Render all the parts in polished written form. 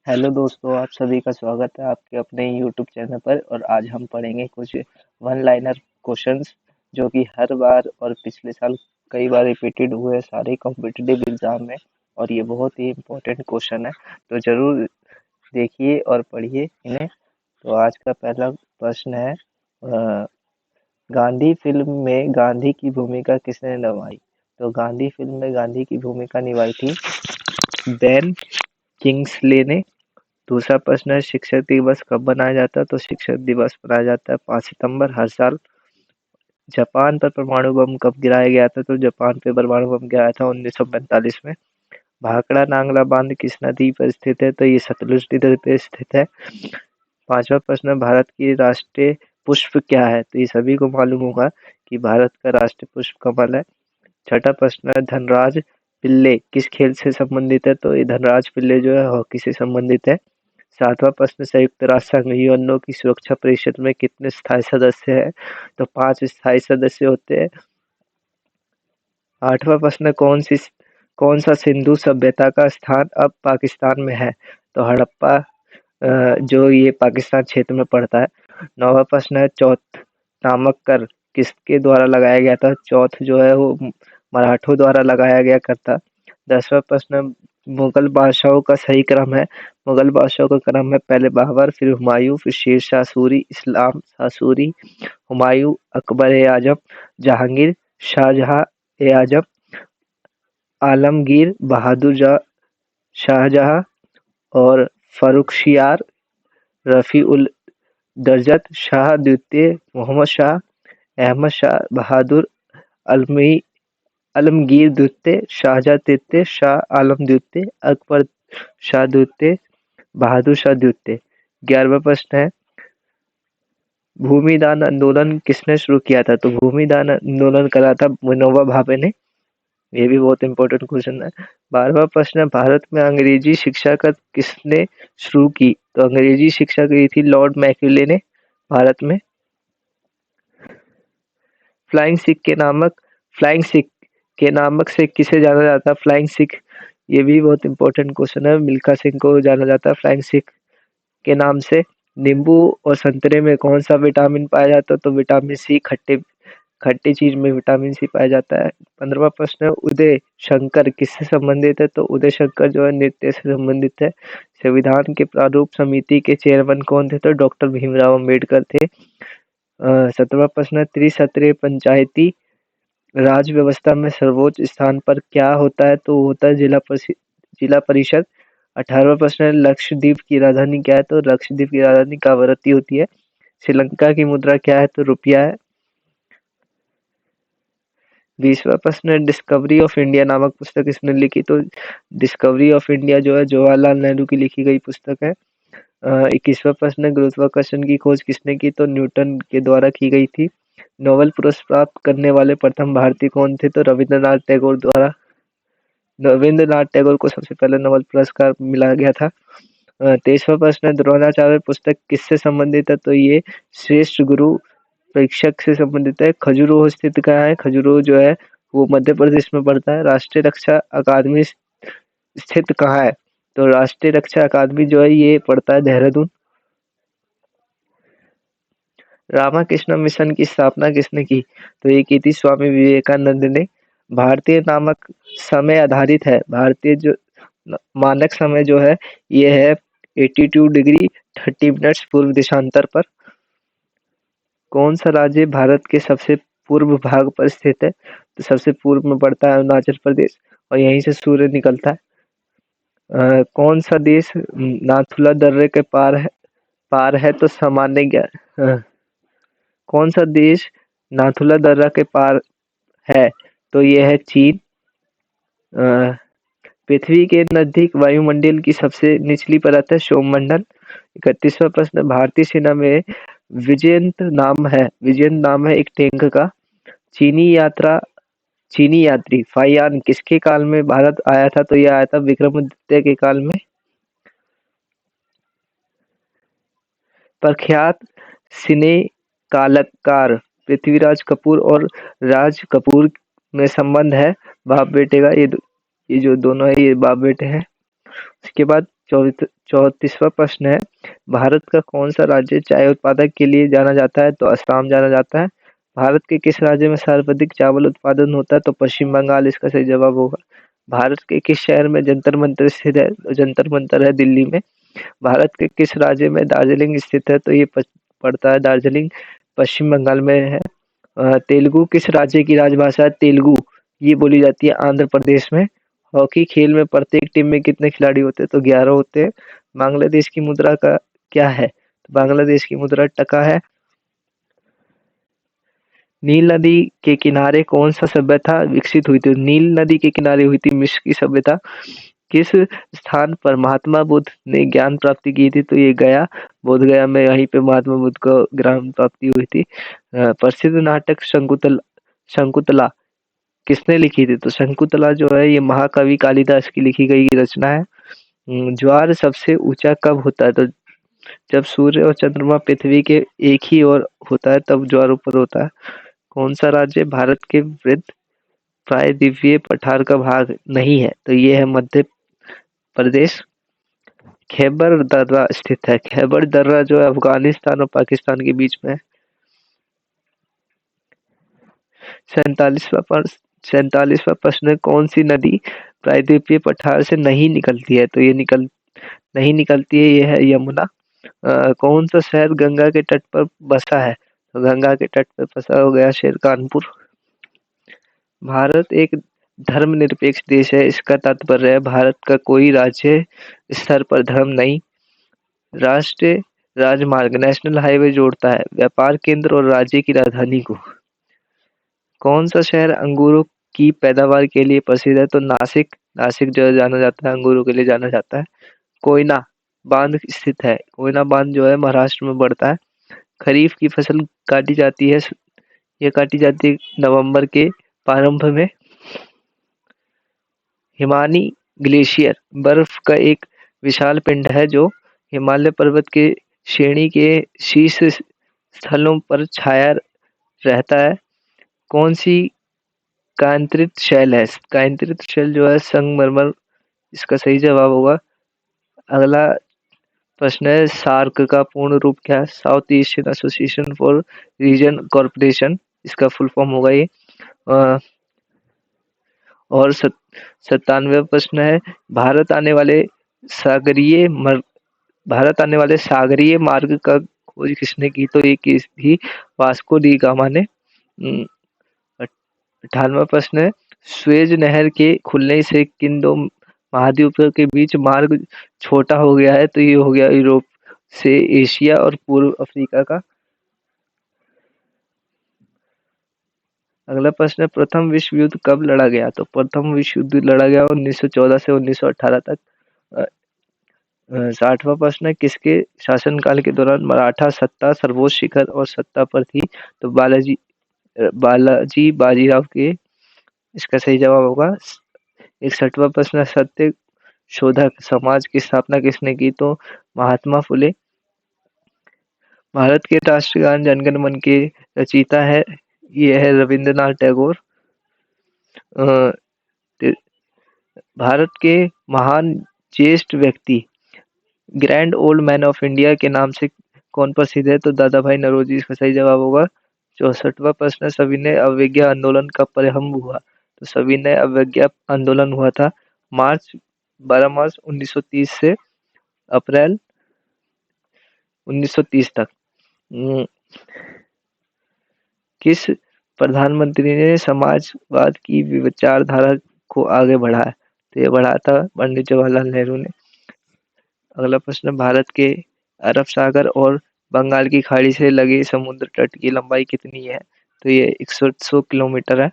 Hello दोस्तों, आप सभी का स्वागत है आपके अपने यूट्यूब चैनल पर। और आज हम पढ़ेंगे कुछ वन लाइनर क्वेश्चंस जो कि हर बार और पिछले साल कई बार रिपीटेड हुए सारे कॉम्पिटिटिव एग्जाम में। और ये बहुत ही इम्पोर्टेंट क्वेश्चन है, तो जरूर देखिए और पढ़िए इन्हें। तो आज का पहला प्रश्न है, गांधी फिल्म में गांधी की भूमिका किसने निभाई? तो गांधी फिल्म में गांधी की भूमिका निभाई थी बेन किंग्सले ने। दूसरा प्रश्न है, शिक्षक दिवस कब मनाया जाता है? तो शिक्षक दिवस मनाया जाता है 5 सितंबर हर साल। जापान पर परमाणु बम कब गिराया गया था? तो जापान पे परमाणु बम गिराया था 1945 में। भाखड़ा नांगला बांध किस नदी पर स्थित है? तो ये सतलुज नदी पर स्थित है। पांचवा प्रश्न है, भारत की राष्ट्रीय पुष्प क्या है? तो ये सभी को मालूम होगा कि भारत का राष्ट्रीय पुष्प कमल है। छठा प्रश्न है, धनराज पिल्ले किस खेल से संबंधित है? तो ये धनराज पिल्ले जो है हॉकी से संबंधित है। सातवां प्रश्न, संयुक्त राष्ट्र संघ यूएनओ की सुरक्षा परिषद में कितने स्थायी सदस्य हैं? तो 5 स्थायी सदस्य होते हैं। आठवां प्रश्न, कौन सा सिंधु सभ्यता का स्थान अब पाकिस्तान में है? तो हड़प्पा जो ये पाकिस्तान क्षेत्र में पड़ता है। नौवां प्रश्न है, चौथ नामक कर किसके द्वारा लगाया गया था? चौथ जो है वो मराठों द्वारा लगाया गया कर था। 10वां प्रश्न, मुगल बादशाहों का सही क्रम है? मुगल बादशाहों का क्रम है, पहले बाबर, फिर हुमायूं, फिर शेर शाह सूरी, इस्लाम शाह सूरी, हुमायूं, अकबर ए आजम, जहांगीर, शाहजहां ए आजम, आलमगीर बहादुर शाहजहां और फर्रुखशियार रफी उल दर्जत शाह द्वितीय, मोहम्मद शाह, अहमद शाह बहादुर, अलमी आलमगीर द्वितीय, शाहजहां तृतीय, शाह आलम द्वितीय, अकबर शाह द्वितीय, बहादुर शाह द्वितीय। 11वां प्रश्न है, भूमिदान आंदोलन किसने शुरू किया था? तो भूमिदान आंदोलन करा था विनोबा भावे ने। ये भी बहुत इंपॉर्टेंट क्वेश्चन है। 12वां प्रश्न है, भारत में अंग्रेजी शिक्षा का किसने शुरू की? तो अंग्रेजी शिक्षा की थी लॉर्ड मैक्यूले ने भारत में। फ्लाइंग सिख के नामक फ्लाइंग सिख के नामक से किसे जाना जाता है? फ्लाइंग सिख, ये भी बहुत इंपॉर्टेंट क्वेश्चन है। मिल्खा सिंह को जाना जाता है फ्लाइंग सिख के नाम से। नींबू और संतरे में कौन सा विटामिन पाया जाता है? तो विटामिन सी, खट्टे खट्टी चीज में विटामिन सी पाया जाता है। 15वां प्रश्न है, उदय शंकर किससे संबंधित है? तो उदय शंकर जो है नृत्य से संबंधित है। संविधान के प्रारूप समिति के चेयरमैन कौन थे? तो डॉक्टर भीमराव अम्बेडकर थे। 17वां प्रश्न है, त्रिसत्रीय पंचायती राज व्यवस्था में सर्वोच्च स्थान पर क्या होता है? तो होता है जिला परिषद। 18वां प्रश्न है, लक्षद्वीप की राजधानी क्या है? तो लक्षद्वीप की राजधानी कावरत्ती होती है। श्रीलंका की मुद्रा क्या है? तो रुपया है। 20वां प्रश्न है, डिस्कवरी ऑफ इंडिया नामक पुस्तक किसने लिखी? तो डिस्कवरी ऑफ इंडिया जो है जवाहरलाल नेहरू की लिखी गई पुस्तक है। 21वां प्रश्न है, गुरुत्वाकर्षण की खोज किसने की? तो न्यूटन के द्वारा की गई थी। नोबेल पुरस्कार प्राप्त करने वाले प्रथम भारतीय कौन थे? तो रविंद्रनाथ टैगोर को सबसे पहले नोबेल पुरस्कार मिला गया था। 23वां प्रश्न है, द्रोणाचार्य पुस्तक किससे संबंधित है? तो ये श्रेष्ठ गुरु परीक्षक से संबंधित है। खजुराहो स्थित कहाँ है? खजुराहो जो है वो मध्य प्रदेश में पड़ता है। राष्ट्रीय रक्षा अकादमी स्थित कहाँ है? तो राष्ट्रीय रक्षा अकादमी जो है ये पड़ता है देहरादून। रामाकृष्ण मिशन की स्थापना किसने की? तो ये की थी स्वामी विवेकानंद ने। भारतीय नामक समय आधारित है। भारतीय जो मानक समय जो है ये है 82 डिग्री 30 मिनट्स पूर्व देशांतर पर। कौन सा राज्य भारत के सबसे पूर्व भाग पर स्थित है? तो सबसे पूर्व में पड़ता है अरुणाचल प्रदेश और यहीं से सूर्य निकलता है। कौन सा देश नाथुला दर्रे के पार है? तो सामान्य ज्ञान। कौन सा देश नाथुला दर्रा के पार है? तो यह है चीन। अ, पृथ्वी के नजदीक वायुमंडल की सबसे निचली परत है सौरमंडल। 31वां प्रश्न, भारतीय सेना में विजयंत नाम है एक टैंक का। चीनी यात्रा चीनी यात्री फाइयान किसके काल में भारत आया था? तो यह आया था विक्रमादित्य के काल में। प्रख्यात सिने कलाकार पृथ्वीराज कपूर और राज कपूर में संबंध है बाप बेटे का। ये जो दोनों है ये बाप बेटे हैं। उसके बाद 34वां प्रश्न है, भारत का कौन सा राज्य चाय उत्पादक के लिए जाना जाता है? तो असम जाना जाता है। भारत के किस राज्य में सर्वाधिक चावल उत्पादन होता है? तो पश्चिम बंगाल इसका सही जवाब होगा। भारत के किस शहर में जंतर मंतर स्थित है? तो जंतर मंतर है दिल्ली में। भारत के किस राज्य में दार्जिलिंग स्थित है? तो ये पड़ता है दार्जिलिंग पश्चिम बंगाल में है। तेलुगु किस राज्य की राजभाषा है? तेलुगु ये बोली जाती है आंध्र प्रदेश में। हॉकी खेल में प्रत्येक टीम में कितने खिलाड़ी होते हैं? तो 11 होते हैं। बांग्लादेश की मुद्रा का क्या है? तो बांग्लादेश की मुद्रा टका है। नील नदी के किनारे कौन सा सभ्यता विकसित हुई थी? नील नदी के किनारे हुई थी मिस्र की सभ्यता। किस स्थान पर महात्मा बुद्ध ने ज्ञान प्राप्ति की थी? तो ये गया, बोध गया में यहीं पे महात्मा बुद्ध को ज्ञान प्राप्ति हुई थी। प्रसिद्ध नाटक शंकुतला किसने लिखी थी? तो शंकुतला जो है ये महाकवि कालिदास की लिखी गई रचना है। ज्वार सबसे ऊंचा कब होता है? तो जब सूर्य और चंद्रमा पृथ्वी के एक ही ओर होता है तब ज्वार ऊपर होता है। कौन सा राज्य भारत के वृद्ध प्रायद्वीपीय पठार का भाग नहीं है? तो ये है मध्य प्रदेश। खैबर दर्रा स्थित है। खैबर दर्रा जो है अफगानिस्तान और पाकिस्तान के बीच में है। 47वां प्रश्न है, कौन सी नदी प्रायद्वीपीय पठार से नहीं निकलती है? तो ये नहीं निकलती है, ये है यमुना। कौन सा शहर गंगा के तट पर बसा है? तो गंगा के तट पर बसा हो गया शहर कानपुर। भारत एक धर्मनिरपेक्ष देश है, इसका तात्पर्य है भारत का कोई राज्य स्तर पर धर्म नहीं। राष्ट्रीय राजमार्ग नेशनल हाईवे जोड़ता है व्यापार केंद्र और राज्य की राजधानी को। कौन सा शहर अंगूरों की पैदावार के लिए प्रसिद्ध है? तो नासिक। नासिक जो है जाना जाता है अंगूरों के लिए जाना जाता है। कोयना बांध स्थित है। कोयना बांध जो है महाराष्ट्र में बढ़ता है। खरीफ की फसल काटी जाती है, ये काटी जाती है नवंबर के प्रारंभ में। हिमानी ग्लेशियर बर्फ का एक विशाल पिंड है जो हिमालय पर्वत के श्रेणी के शीर्ष स्थलों पर छाया रहता है। कौन सी कांतरित शैल है? कांतरित शैल जो है संगमरमर इसका सही जवाब होगा। अगला प्रश्न है, सार्क का पूर्ण रूप क्या है? South Asian Association for Region Corporation इसका फुल फॉर्म होगा ये। अ, और 97वां प्रश्न है, भारत आने वाले सागरीय भारत आने वाले सागरीय मार्ग का खोज किसने की? तो ये किसी वास्को डी गामा ने। 58वां प्रश्न है, स्वेज नहर के खुलने से किन दो महाद्वीपों के बीच मार्ग छोटा हो गया है? तो ये हो गया यूरोप से एशिया और पूर्व अफ्रीका का। अगला प्रश्न है, प्रथम विश्व युद्ध कब लड़ा गया? तो प्रथम विश्व युद्ध लड़ा गया 1914 से 1918 तक। 60वां प्रश्न है, किसके शासनकाल के दौरान मराठा सत्ता सर्वोच्च शिखर और सत्ता पर थी? तो बालाजी बाजीराव के इसका सही जवाब होगा। 61वां प्रश्न है, सत्य शोधक समाज की स्थापना किसने की? तो महात्मा फुले। भारत के राष्ट्रगान जनगण मन के रचयिता है, ये है रविंद्रनाथ टैगोर। अ, ते- भारत के महान ज्येष्ठ व्यक्ति grand old man of India के नाम से कौन प्रसिद्ध है? तो दादा भाई नौरोजी इसका सही जवाब होगा। 64वां प्रश्न, सविनय अवज्ञा आंदोलन कब प्रारंभ हुआ? तो सविनय अवज्ञा आंदोलन हुआ था 12 मार्च 1930 से अप्रैल 1930 तक। हम्म, किस प्रधानमंत्री ने समाजवाद की विचारधारा को आगे बढ़ाया? तो ये बढ़ाया था पंडित जवाहरलाल नेहरू ने। अगला प्रश्न, भारत के अरब सागर और बंगाल की खाड़ी से लगे समुद्र तट की लंबाई कितनी है? तो ये 100 किलोमीटर है।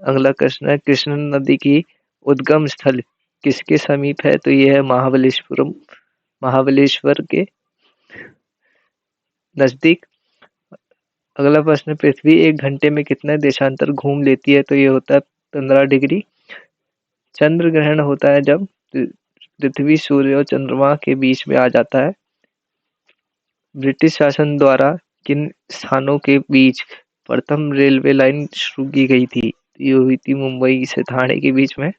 अगला प्रश्न है, कृष्ण नदी की उद्गम स्थल किसके समीप है? तो ये है महाबलेश्वरम, महाबलेश्वर के नजदीक। अगला प्रश्न, पृथ्वी एक घंटे में कितने देशांतर घूम लेती है? तो ये होता है 15 डिग्री। चंद्र ग्रहण होता है जब पृथ्वी सूर्य और चंद्रमा के बीच में आ जाता है। ब्रिटिश शासन द्वारा किन स्थानों के बीच प्रथम रेलवे लाइन शुरू की गई थी? ये हुई थी मुंबई से ठाणे के बीच में।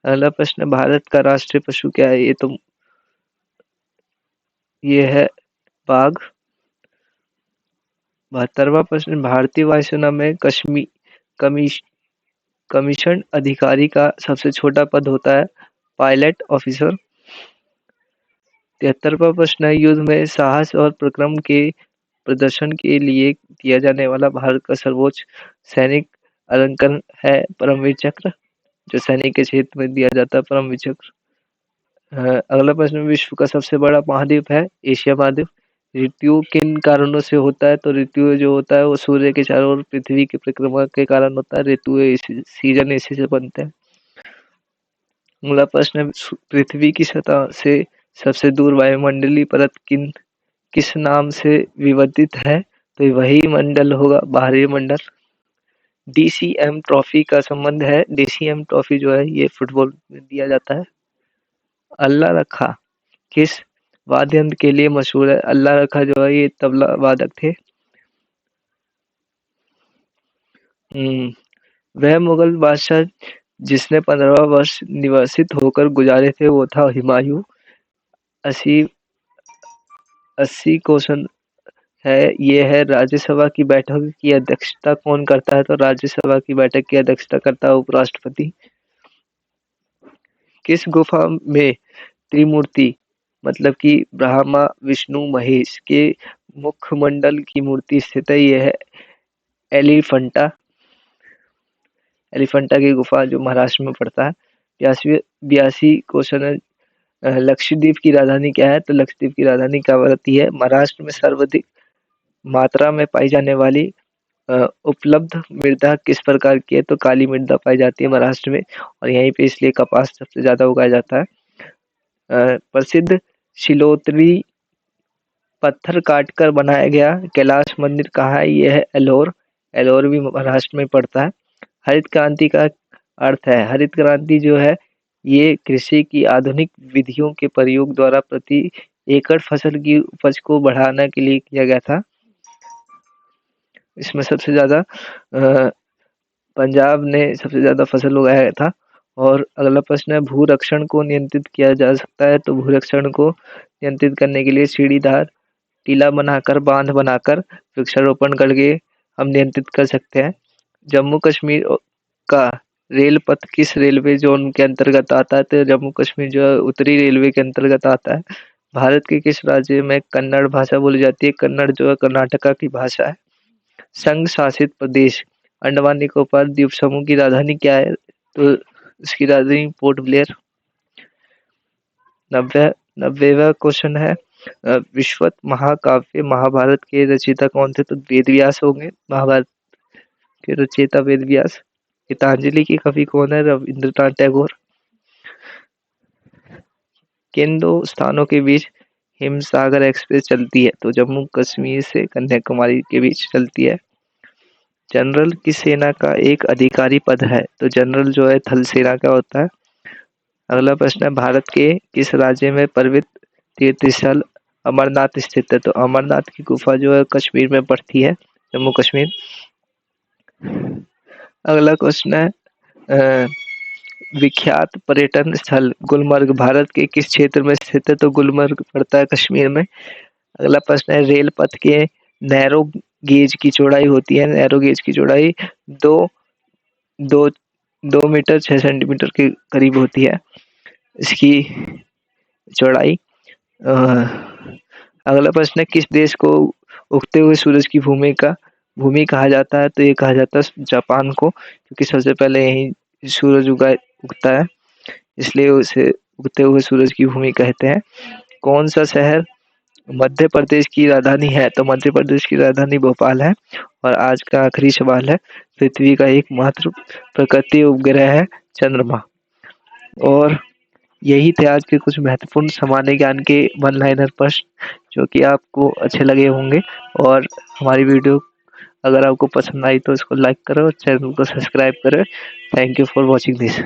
अगला प्रश्न, भारत का राष्ट्रीय पशु क्या है? ये है बाघ। 72वां प्रश्न, भारतीय वायुसेना में कमीश कमीशन अधिकारी का सबसे छोटा पद होता है पायलट ऑफिसर। 73वां प्रश्न है, युद्ध में साहस और पराक्रम के प्रदर्शन के लिए दिया जाने वाला भारत का सर्वोच्च सैनिक अलंकरण है परमवीर चक्र, जो सैनिक के क्षेत्र में दिया जाता है परमवीर चक्र। अगला प्रश्न, विश्व का सबसे बड़ा महाद्वीप है एशिया महाद्वीप। ऋतु किन कारणों से होता है? तो ऋतु जो होता है वो सूर्य के चारों ओर पृथ्वी की परिक्रमा के कारण होता है। ऋतु सीजन इसी से बनते हैं। अगला प्रश्न है, पृथ्वी की सतह से सबसे दूर वायुमंडलीय परत किस नाम से विवर्तित है? तो वही मंडल होगा बाहरी मंडल। डीसीएम ट्रॉफी का संबंध है, डीसीएम ट्रॉफी जो है ये फुटबॉल में दिया जाता है। अल्लाह रखा किस वाद्य यंत्र के लिए मशहूर है? अल्लाह रखा जो है ये तबला वादक थे। वह मुगल बादशाह जिसने 15 वर्ष निवासित होकर गुजारे थे वो था हुमायूं। 80 क्वेश्चन है, ये है राज्यसभा की बैठक की अध्यक्षता कौन करता है? तो राज्यसभा की बैठक की अध्यक्षता करता है उपराष्ट्रपति। किस गुफा में त्रिमूर्ति मतलब कि ब्रह्मा विष्णु महेश के मुखमंडल की मूर्ति स्थित है? यह है एलिफंटा की गुफा जो महाराष्ट्र में पड़ता है। 82 क्वेश्चन है, लक्षद्वीप की राजधानी क्या है? तो लक्षद्वीप की राजधानी कावरती है। महाराष्ट्र में सर्वाधिक मात्रा में पाई जाने वाली उपलब्ध मृदा किस प्रकार की है? तो काली मृदा पाई जाती है महाराष्ट्र में, और यहीं पे इसलिए कपास सबसे ज्यादा उगाया जाता है। प्रसिद्ध शिलोत्री पत्थर काटकर बनाया गया कैलाश मंदिर कहाँ है? यह है एलोर। एलोर भी महाराष्ट्र में पड़ता है। हरित क्रांति का अर्थ है, हरित क्रांति जो है ये कृषि की आधुनिक विधियों के प्रयोग द्वारा प्रति एकड़ फसल की उपज को बढ़ाने के लिए किया गया था। इसमें सबसे ज्यादा पंजाब ने सबसे ज्यादा फसल उगाया था। और अगला प्रश्न है, भूरक्षण को नियंत्रित किया जा सकता है? तो भूरक्षण को नियंत्रित करने के लिए सीढ़ीदार टीला बनाकर, बांध बनाकर, वृक्षारोपण करके हम नियंत्रित कर सकते हैं। जम्मू कश्मीर का रेल पथ किस रेलवे जोन के अंतर्गत आता है? तो जम्मू कश्मीर जो है उत्तरी रेलवे के अंतर्गत आता है। भारत के किस राज्य में कन्नड़ भाषा बोली जाती है? कन्नड़ जो है कर्नाटका की भाषा है। संघ शासित प्रदेश अंडमान निकोबार द्वीप समूह की राजधानी क्या है? तो इसकी राजधानी पोर्ट ब्लेयर। 90वां क्वेश्चन है, विश्व महाकाव्य महाभारत के रचयिता कौन थे? तो वेद व्यास होंगे, महाभारत के रचयिता वेद व्यास। गीतांजलि की कवि कौन है? रविंद्रनाथ टैगोर। किन दो स्थानों के बीच हिमसागर एक्सप्रेस चलती है? तो जम्मू कश्मीर से कन्याकुमारी के बीच चलती है। जनरल किस सेना का एक अधिकारी पद है? तो जनरल जो है थल सेना का होता है। अगला प्रश्न है, भारत के किस राज्य में पवित्र तीर्थ स्थल अमरनाथ स्थित है? तो अमरनाथ की गुफा जो है कश्मीर में पड़ती है, जम्मू कश्मीर। अगला क्वेश्चन है, विख्यात पर्यटन स्थल गुलमर्ग भारत के किस क्षेत्र में स्थित है? तो गुलमर्ग पड़ता है कश्मीर में। अगला प्रश्न है, रेल पथ के नैरो गेज की चौड़ाई होती है, नैरो गेज की चौड़ाई 2 मीटर 6 सेंटीमीटर के करीब होती है इसकी चौड़ाई। अगला प्रश्न है, किस देश को उगते हुए सूरज की भूमि कहा जाता है? तो ये कहा जाता है जापान को, क्योंकि सबसे पहले यही सूरज उगता है, इसलिए उसे उगते हुए सूरज की भूमि कहते हैं। कौन सा शहर मध्य प्रदेश की राजधानी है? तो मध्य प्रदेश की राजधानी भोपाल है। और आज का आखिरी सवाल है, पृथ्वी का एकमात्र प्राकृतिक उपग्रह है चंद्रमा। और यही थे आज के कुछ महत्वपूर्ण सामान्य ज्ञान के वन लाइनर प्रश्न जो कि आपको अच्छे लगे होंगे। और हमारी वीडियो अगर आपको पसंद आई तो इसको लाइक करो और चैनल को सब्सक्राइब करो। Thank you for watching this.